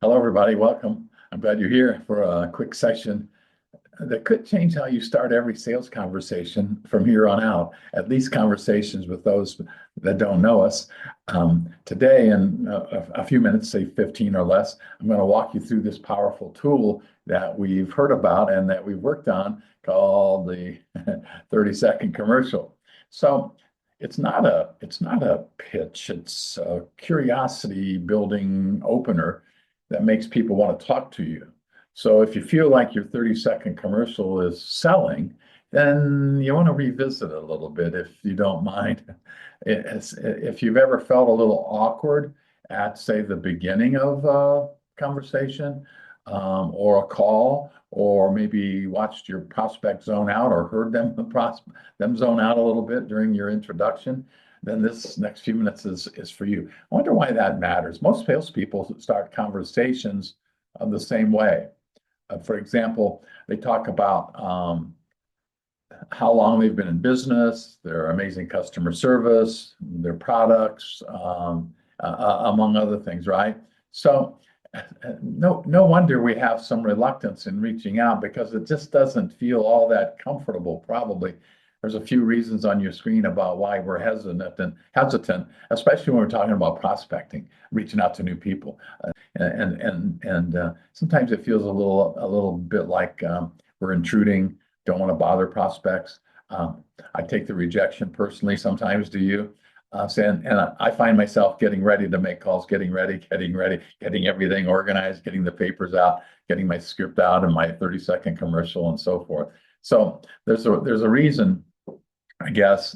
Hello, everybody. Welcome. I'm glad you're here for a quick session that could change how you start every sales conversation from here on out, at least conversations with those that don't know us. Today, in a few minutes, say 15 or less, I'm going to walk you through this powerful tool that we've heard about and that we've worked on called the 30-second commercial. So it's not a pitch, it's a curiosity building opener that makes people want to talk to you. So if you feel like your 30-second commercial is selling, then you want to revisit it a little bit if you don't mind. If you've ever felt a little awkward at, say, the beginning of a conversation or a call, or maybe watched your prospect zone out or heard them zone out a little bit during your introduction, then this next few minutes is for you. I wonder why that matters. Most salespeople start conversations the same way. For example, they talk about how long they've been in business, their amazing customer service, their products, among other things, right? So no wonder we have some reluctance in reaching out because it just doesn't feel all that comfortable, probably. There's a few reasons on your screen about why we're hesitant, especially when we're talking about prospecting, reaching out to new people. And sometimes it feels a little bit like we're intruding, don't want to bother prospects. I take the rejection personally sometimes. Do you? And I find myself getting ready to make calls, getting everything organized, getting the papers out, getting my script out and my 30-second commercial and so forth. So there's a reason, I guess.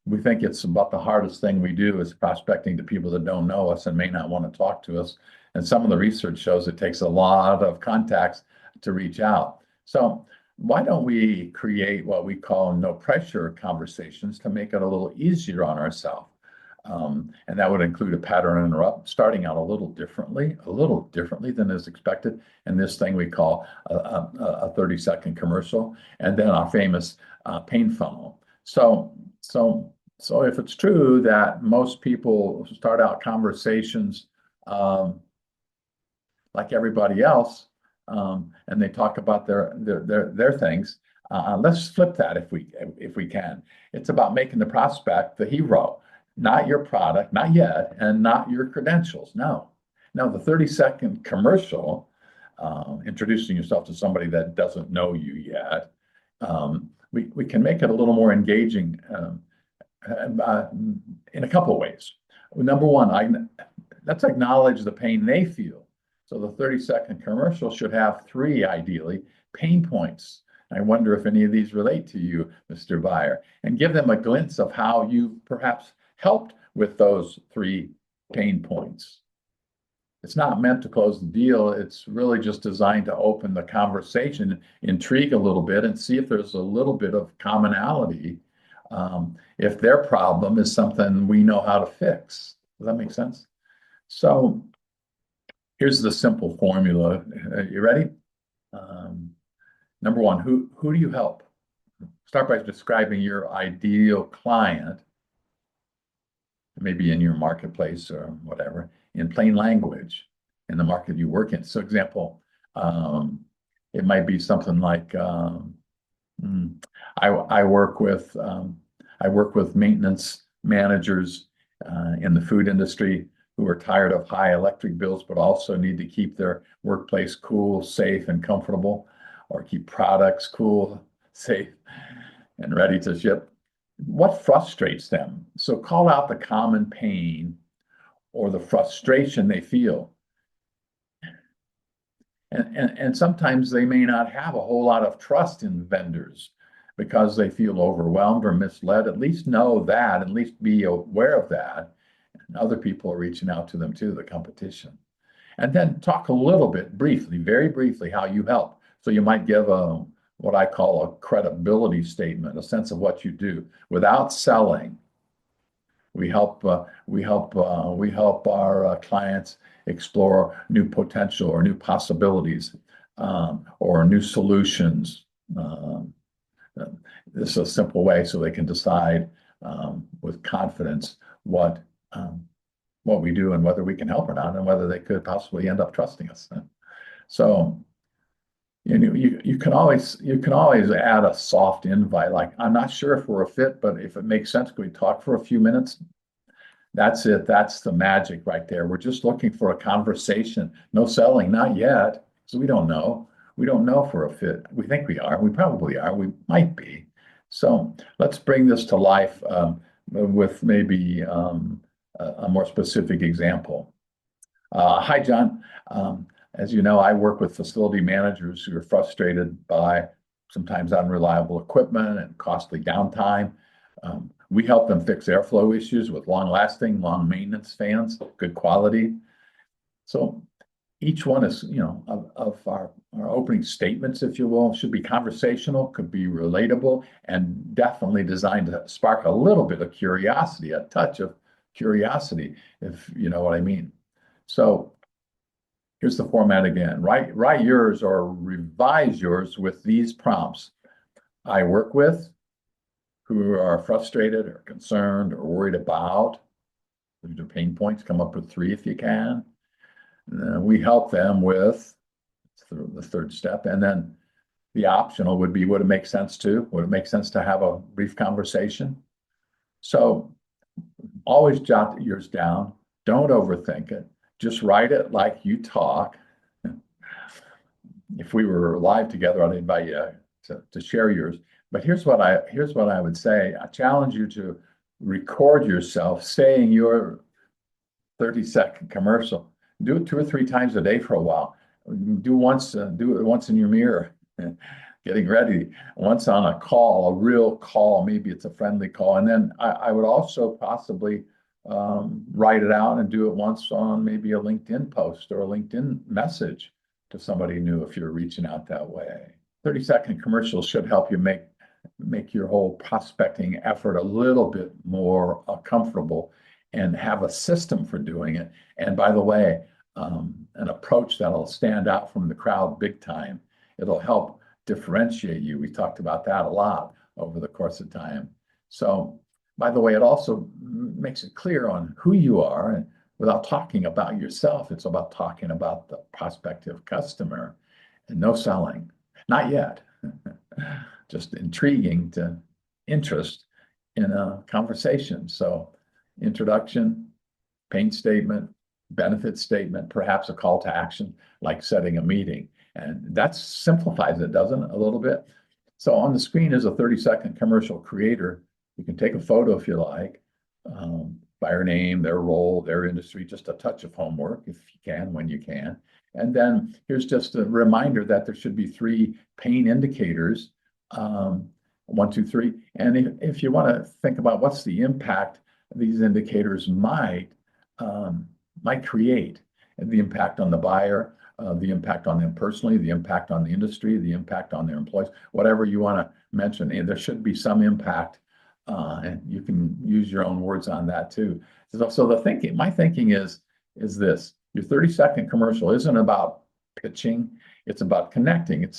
We think it's about the hardest thing we do is prospecting to people that don't know us and may not want to talk to us. And some of the research shows it takes a lot of contacts to reach out. So why don't we create what we call no pressure conversations to make it a little easier on ourselves? And that would include a pattern interrupt, starting out a little differently than is expected. And this thing we call a 30-second commercial, and then our famous pain funnel. So if it's true that most people start out conversations like everybody else, and they talk about their things. Let's flip that if we can. It's about making the prospect the hero, not your product, not yet, and not your credentials. No, the 30-second commercial, introducing yourself to somebody that doesn't know you yet. We can make it a little more engaging in a couple of ways. Number one, let's acknowledge the pain they feel. So the 30-second commercial should have 3, ideally, pain points. I wonder if any of these relate to you, Mr. Buyer, and give them a glimpse of how you perhaps helped with those 3 pain points. It's not meant to close the deal. It's really just designed to open the conversation, intrigue a little bit, and see if there's a little bit of commonality. If their problem is something we know how to fix. Does that make sense? So here's the simple formula. You ready? Number one, who do you help? Start by describing your ideal client, maybe in your marketplace or whatever, in plain language in the market you work in. So example, it might be something like, I work with maintenance managers in the food industry who are tired of high electric bills, but also need to keep their workplace cool, safe, and comfortable, or keep products cool, safe, and ready to ship. What frustrates them? So call out the common pain or the frustration they feel. And sometimes they may not have a whole lot of trust in vendors because they feel overwhelmed or misled. At least know that, at least be aware of that. And other people are reaching out to them too, the competition. And then talk a little bit briefly, very briefly, how you help. So you might give what I call a credibility statement, a sense of what you do without selling. We help our clients explore new potential or new possibilities or new solutions. This is a simple way so they can decide with confidence what what we do and whether we can help or not, and whether they could possibly end up trusting us. So you can always add a soft invite, like, I'm not sure if we're a fit, but if it makes sense, can we talk for a few minutes? That's it. That's the magic right there. We're just looking for a conversation. No selling, not yet. So we don't know. We don't know if we're a fit. We think we are. We probably are. We might be. So let's bring this to life with maybe a more specific example. Hi, John. As you know, I work with facility managers who are frustrated by sometimes unreliable equipment and costly downtime. We help them fix airflow issues with long-lasting, long maintenance fans, good quality. So each one is, of our opening statements, if you will, should be conversational, could be relatable, and definitely designed to spark a little bit of curiosity, a touch of curiosity, if you know what I mean. So here's the format again. Write yours or revise yours with these prompts. I work with, who are frustrated or concerned or worried about. These are pain points. Come up with 3 if you can. We help them with the third step. And then the optional would be, would it make sense to? Would it make sense to have a brief conversation? So always jot yours down. Don't overthink it. Just write it like you talk. If we were live together, I'd invite you to share yours. But here's what I would say. I challenge you to record yourself saying your 30-second commercial. Do it 2 or 3 times a day for a while. Do it once in your mirror, getting ready. Once on a call, a real call. Maybe it's a friendly call. And then I would also possibly write it out and do it once on maybe a LinkedIn post or a LinkedIn message to somebody new if you're reaching out that way. 30-second commercials should help you make your whole prospecting effort a little bit more comfortable and have a system for doing it. And by the way, an approach that'll stand out from the crowd big time. It'll help differentiate you. We talked about that a lot over the course of time. So, by the way, it also makes it clear on who you are, and without talking about yourself, it's about talking about the prospective customer, and no selling, not yet. Just intriguing to interest in a conversation. So introduction, pain statement, benefit statement, perhaps a call to action, like setting a meeting. And that simplifies it, doesn't it, a little bit? So on the screen is a 30-second commercial creator. You can take a photo if you like, their name, their role, their industry, just a touch of homework if you can, when you can. And then here's just a reminder that there should be 3 pain indicators, 1, 2, 3. And if you want to think about what's the impact these indicators might create, and the impact on the buyer, the impact on them personally, the impact on the industry, the impact on their employees, whatever you want to mention, and there should be some impact, and you can use your own words on that too. So my thinking is this: your 30-second commercial isn't about pitching; it's about connecting. It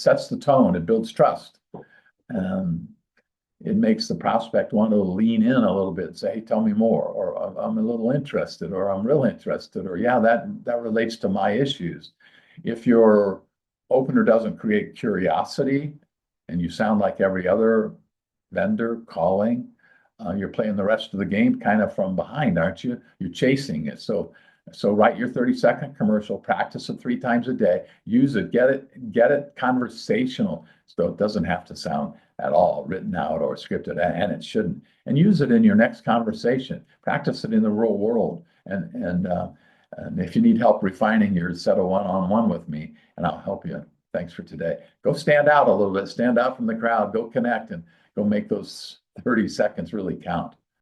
sets the tone. It builds trust. It makes the prospect want to lean in a little bit and say, hey, tell me more, or I'm a little interested, or I'm real interested, or yeah, that relates to my issues. If your opener doesn't create curiosity and you sound like every other vendor calling, you're playing the rest of the game kind of from behind, aren't you? You're chasing it. So write your 30-second commercial, practice it 3 times a day, use it, get it conversational, so it doesn't have to sound at all written out or scripted, and it shouldn't. And use it in your next conversation. Practice it in the real world. And if you need help refining your set of one-on-one with me, and I'll help you. Thanks for today. Go stand out a little bit, stand out from the crowd, go connect, and go make those 30 seconds really count.